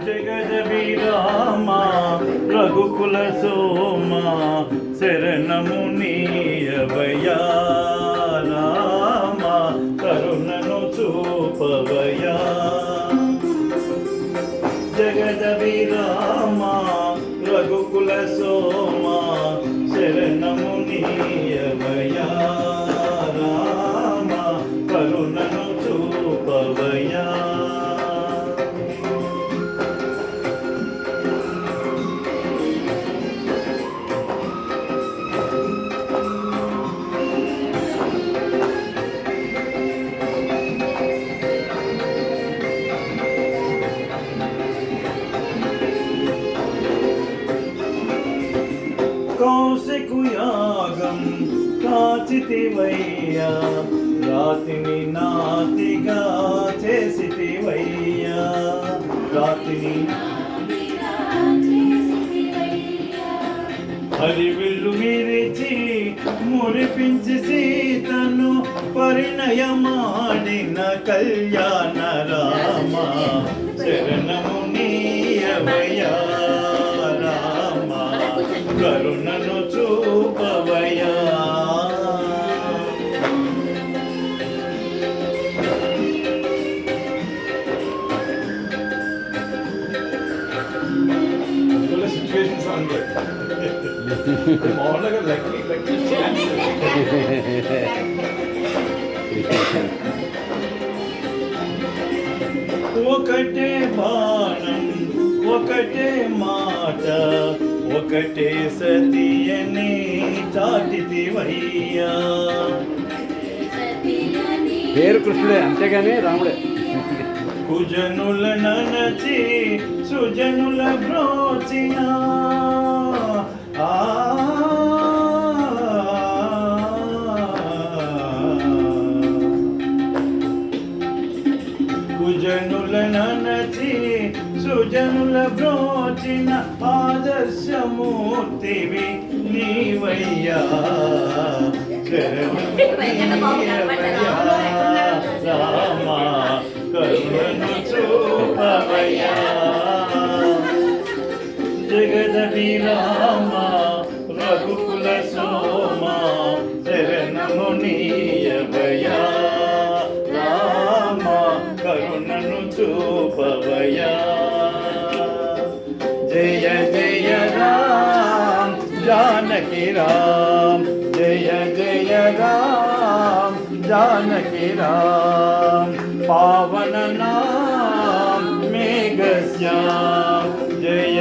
జగదభిరామ రఘుకుల సోమ శరణము నీయవయా రామ కరుణను చూపవయా జగదభిరామ రఘుకుల సోమ శరణము నీయవయా రామ కరుణను చూపవయా కౌశికుయాగం కాచితివయ్యా రాతిని నాతిగా చేసితివయ్యా రాతిని హరివిల్లు విరిచి మురిపించి సీతను పరిణయమాడిన కళ్యాణ రామ శరణము నీయవయ్యా రామ కరుణను చూపవయా సిచ్యువేషన్స్ అంతే మామూలుగా లక్కీ ఛాన్స్ ఒకటే బాణం ఒకటే మాట ఒకటే సతియని చాటితివయ్యా పేరు కృష్ణుడే అంతేగాని రాముడే కుజనుల ననచి సుజనుల బ్రోచిన కుజనుల ననచి సుజనుల బ్రోచిన ఆదర్శమూర్తివి నీవయ్యా రామ కరుణను చూపవయ్యా జగదభిరామ రఘుకుల సోమ శరణము నీయవయా రామ కరుణను చూపవయా జయ జయ రామ जानकी राम जय जय राम जानकी राम पावन नाम मेघ श्याम जय